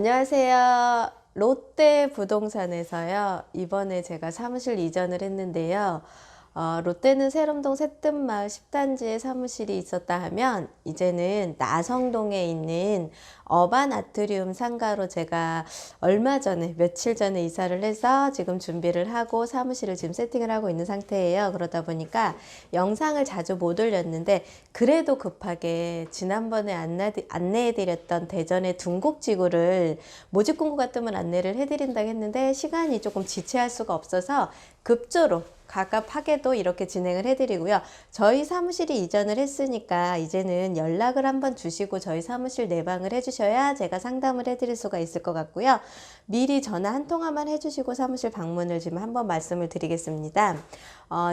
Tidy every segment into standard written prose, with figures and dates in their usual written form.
안녕하세요. 롯데부동산에서요. 이번에 제가 사무실 이전을 했는데요. 롯데는 세롬동 새뜸마을 10단지에 사무실이 있었다 하면 이제는 나성동에 있는 어반 아트리움 상가로 제가 얼마 전에 며칠 전에 이사를 해서 지금 준비를 하고 사무실을 지금 세팅을 하고 있는 상태예요. 그러다 보니까 영상을 자주 못 올렸는데 그래도 급하게 지난번에 안내해드렸던 대전의 둔곡지구를 모집 공고가 뜨면 안내를 해드린다고 했는데 시간이 조금 지체할 수가 없어서 급조로 가깝하게도 이렇게 진행을 해드리고요. 저희 사무실이 이전을 했으니까 이제는 연락을 한번 주시고 저희 사무실 내방을 해주셔야 제가 상담을 해드릴 수가 있을 것 같고요. 미리 전화 한 통화만 해주시고 사무실 방문을 지금 한번 말씀을 드리겠습니다.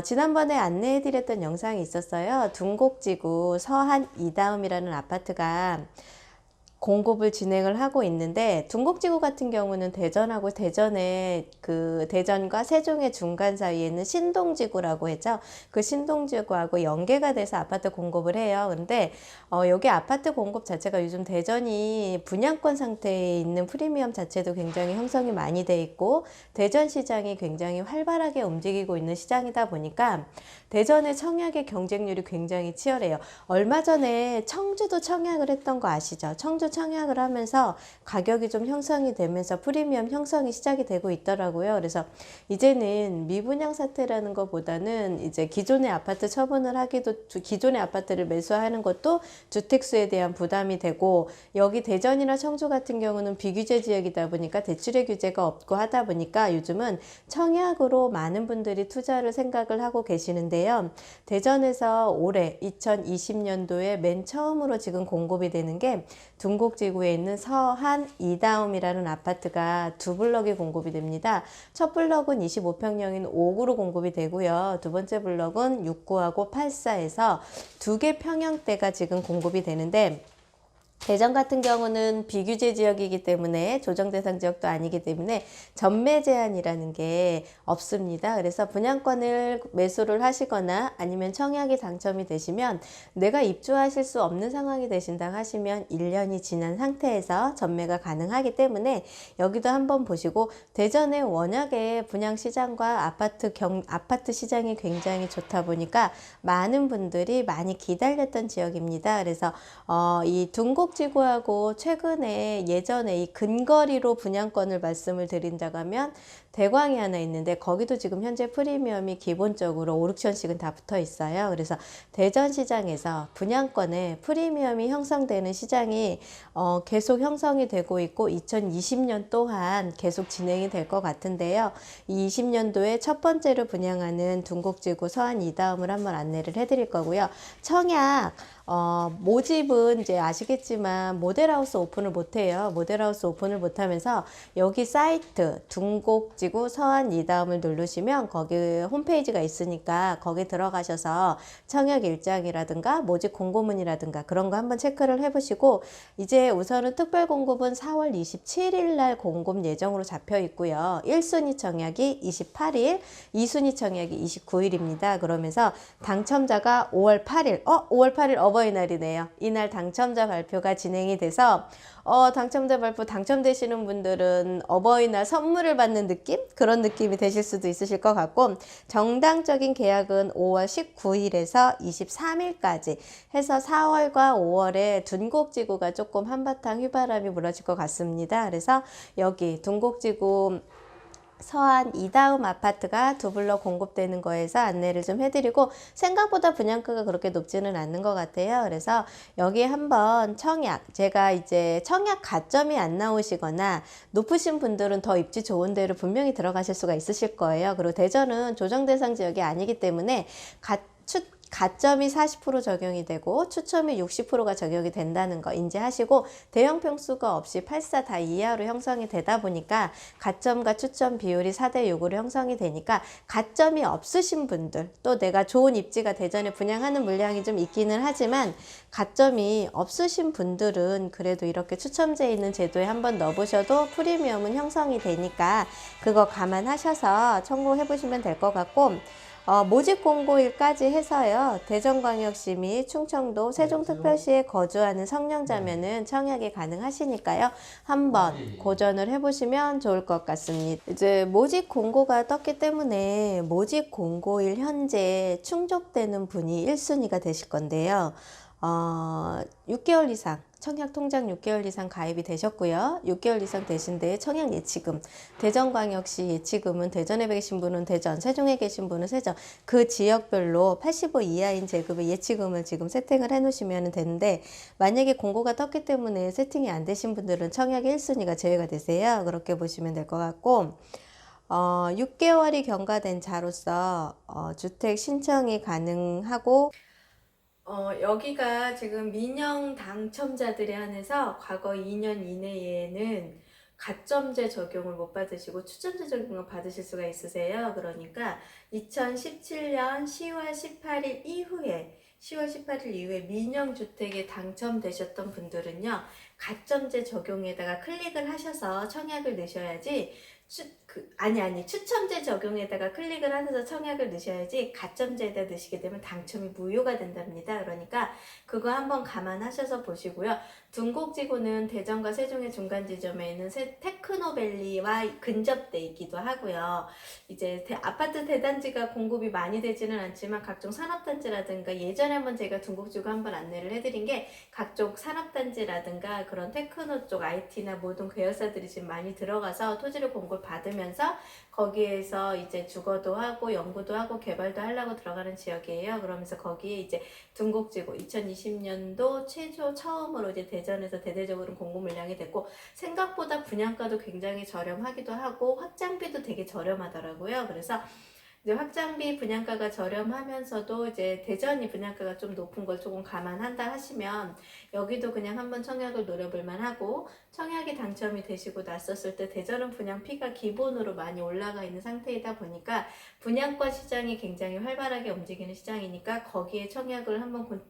지난번에 안내해드렸던 영상이 있었어요. 둔곡지구 서한 이다음이라는 아파트가 공급을 진행을 하고 있는데 둔곡지구 같은 경우는 대전하고 대전과 세종의 중간 사이에 있는 신동지구라고 했죠. 그 신동지구하고 연계가 돼서 아파트 공급을 해요. 근데 여기 아파트 공급 자체가 요즘 대전이 분양권 상태에 있는 프리미엄 자체도 굉장히 형성이 많이 돼 있고 대전 시장이 굉장히 활발하게 움직이고 있는 시장이다 보니까 대전의 청약의 경쟁률이 굉장히 치열해요. 얼마 전에 청주도 청약을 했던 거 아시죠? 청주 청약을 하면서 가격이 좀 형성이 되면서 프리미엄 형성이 시작이 되고 있더라고요. 그래서 이제는 미분양 사태라는 것보다는 이제 기존의 아파트 처분을 하기도 기존의 아파트를 매수하는 것도 주택수에 대한 부담이 되고 여기 대전이나 청주 같은 경우는 비규제 지역이다 보니까 대출의 규제가 없고 하다 보니까 요즘은 청약으로 많은 분들이 투자를 생각을 하고 계시는데요. 대전에서 올해 2020년도에 맨 처음으로 지금 공급이 되는 게 둔곡지구에 있는 서한 이다움이라는 아파트가 두 블럭이 공급이 됩니다. 첫 블럭은 25평형인 5구로 공급이 되고요. 두 번째 블럭은 6구하고 8사에서 두 개 평형대가 지금 공급이 되는데 대전 같은 경우는 비규제 지역이기 때문에 조정 대상 지역도 아니기 때문에 전매 제한이라는 게 없습니다. 그래서 분양권을 매수를 하시거나 아니면 청약이 당첨이 되시면 내가 입주하실 수 없는 상황이 되신다 하시면 1년이 지난 상태에서 전매가 가능하기 때문에 여기도 한번 보시고 대전에 워낙에 분양시장과 아파트 시장이 굉장히 좋다 보니까 많은 분들이 많이 기다렸던 지역입니다. 그래서 이 둔곡지구하고 최근에 예전에 이 근거리로 분양권을 말씀을 드린다고 하면 대광이 하나 있는데 거기도 지금 현재 프리미엄이 기본적으로 5, 6천씩은 다 붙어 있어요. 그래서 대전 시장에서 분양권에 프리미엄이 형성되는 시장이 계속 형성이 되고 있고 2020년 또한 계속 진행이 될 것 같은데요. 이 20년도에 첫 번째로 분양하는 둔곡지구 서한 이다음을 한번 안내를 해드릴 거고요. 청약 모집은 이제 아시겠지만 모델하우스 오픈을 못해요. 모델하우스 오픈을 못하면서 여기 사이트 둔곡지구 서한 이다음을 누르시면 거기 홈페이지가 있으니까 거기 들어가셔서 청약 일정이라든가 모집 공고문이라든가 그런 거 한번 체크를 해보시고 이제 우선은 특별 공급은 4월 27일 날 공급 예정으로 잡혀 있고요. 1순위 청약이 28일, 2순위 청약이 29일입니다. 그러면서 당첨자가 5월 8일, 5월 8일 어버이날이네요. 이날 당첨자 발표가 진행이 돼서 당첨자 발표 당첨되시는 분들은 어버이날 선물을 받는 느낌? 그런 느낌이 되실 수도 있으실 것 같고 정당적인 계약은 5월 19일에서 23일까지 해서 4월과 5월에 둔곡지구가 조금 한바탕 휘바람이 불어질 것 같습니다. 그래서 여기 둔곡지구 서한 이다음 아파트가 두 블럭 공급되는 거에서 안내를 좀 해드리고 생각보다 분양가가 그렇게 높지는 않는 것 같아요. 그래서 여기 한번 제가 이제 청약 가점이 안 나오시거나 높으신 분들은 더 입지 좋은 데로 분명히 들어가실 수가 있으실 거예요. 그리고 대전은 조정 대상 지역이 아니기 때문에 가점이 40% 적용이 되고 추첨이 60%가 적용이 된다는 거 인지하시고 대형 평수가 없이 84 다 이하로 형성이 되다 보니까 가점과 추첨 비율이 4대6으로 형성이 되니까 가점이 없으신 분들 또 내가 좋은 입지가 대전에 분양하는 물량이 좀 있기는 하지만 가점이 없으신 분들은 그래도 이렇게 추첨제 있는 제도에 한번 넣어보셔도 프리미엄은 형성이 되니까 그거 감안하셔서 청구해 보시면 될 것 같고 모집 공고일까지 해서요. 대전광역시 및 충청도 세종특별시에 거주하는 성년자면은 청약이 가능하시니까요. 한번 고전을 해보시면 좋을 것 같습니다. 이제 모집 공고가 떴기 때문에 모집 공고일 현재 충족되는 분이 1순위가 되실 건데요. 6개월 이상 청약 통장 6개월 이상 가입이 되셨고요. 6개월 이상 되신 데에 청약 예치금, 대전광역시 예치금은 대전에 계신 분은 대전, 세종에 계신 분은 세종, 그 지역별로 85 이하인 제급의 예치금을 지금 세팅을 해 놓으시면 되는데, 만약에 공고가 떴기 때문에 세팅이 안 되신 분들은 청약의 1순위가 제외가 되세요. 그렇게 보시면 될 것 같고, 6개월이 경과된 자로서 주택 신청이 가능하고, 여기가 지금 민영 당첨자들에 한해서 과거 2년 이내에는 가점제 적용을 못 받으시고 추첨제 적용을 받으실 수가 있으세요. 그러니까 2017년 10월 18일 이후에 10월 18일 이후에 민영주택에 당첨되셨던 분들은요, 가점제 적용에다가 클릭을 하셔서 청약을 넣으셔야지, 추첨제 적용에다가 클릭을 하셔서 청약을 넣으셔야지, 가점제에다 넣으시게 되면 당첨이 무효가 된답니다. 그러니까 그거 한번 감안하셔서 보시고요. 둔곡지구는 대전과 세종의 중간 지점에 있는 테크노밸리와 근접돼 있기도 하고요. 이제 아파트 대단지가 공급이 많이 되지는 않지만 각종 산업단지라든가, 예전에 한번 제가 둔곡지구 한번 안내를 해드린 게 각종 산업단지라든가 그런 테크노 쪽 IT나 모든 계열사들이 지금 많이 들어가서 토지를 공급을 받으면서 거기에서 이제 주거도 하고 연구도 하고 개발도 하려고 들어가는 지역이에요. 그러면서 거기에 이제 둔곡지구 2020년도 처음으로 이제 대전에서 대대적으로 공급 물량이 됐고, 생각보다 분양가도 굉장히 저렴하기도 하고 확장비도 되게 저렴하더라고요. 그래서 이제 확장비 분양가가 저렴하면서도 이제 대전이 분양가가 좀 높은 걸 조금 감안한다 하시면 여기도 그냥 한번 청약을 노려볼 만하고, 청약이 당첨이 되시고 났었을 때 대전은 분양피가 기본으로 많이 올라가 있는 상태이다 보니까 분양권 시장이 굉장히 활발하게 움직이는 시장이니까 거기에 청약을 한번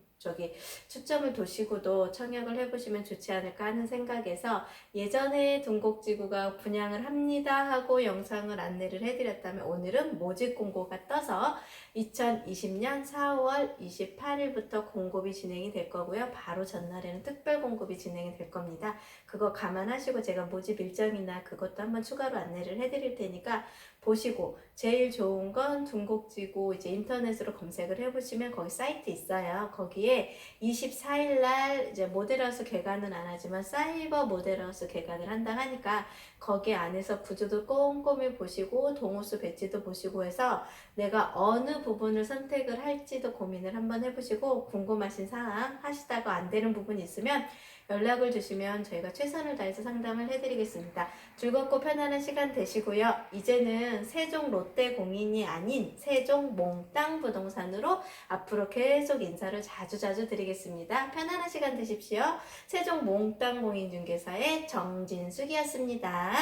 초점을 두시고도 청약을 해보시면 좋지 않을까 하는 생각에서, 예전에 둔곡지구가 분양을 합니다 하고 영상을 안내를 해드렸다면 오늘은 모집 공고가 떠서 2020년 4월 28일부터 공급이 진행이 될 거고요. 바로 전날에는 특별 공급이 진행이 될 겁니다. 그거 감안하시고 제가 모집 일정이나 그것도 한번 추가로 안내를 해드릴 테니까 보시고, 제일 좋은 건 둔곡지구 이제 인터넷으로 검색을 해보시면 거기 사이트 있어요. 거기에 24일날 이제 모델하우스 개관은 안 하지만 사이버 모델하우스 개관을 한다 하니까 거기 안에서 구조도 꼼꼼히 보시고 동호수 배치도 보시고 해서 내가 어느 부분을 선택을 할지도 고민을 한번 해보시고, 궁금하신 사항 하시다가 안 되는 부분이 있으면 연락을 주시면 저희가 최선을 다해서 상담을 해드리겠습니다. 즐겁고 편안한 시간 되시고요. 이제는 세종 롯데공인이 아닌 세종 몽땅 부동산으로 앞으로 계속 인사를 자주 드리겠습니다. 편안한 시간 되십시오. 세종 몽땅 공인중개사의 정진숙이었습니다.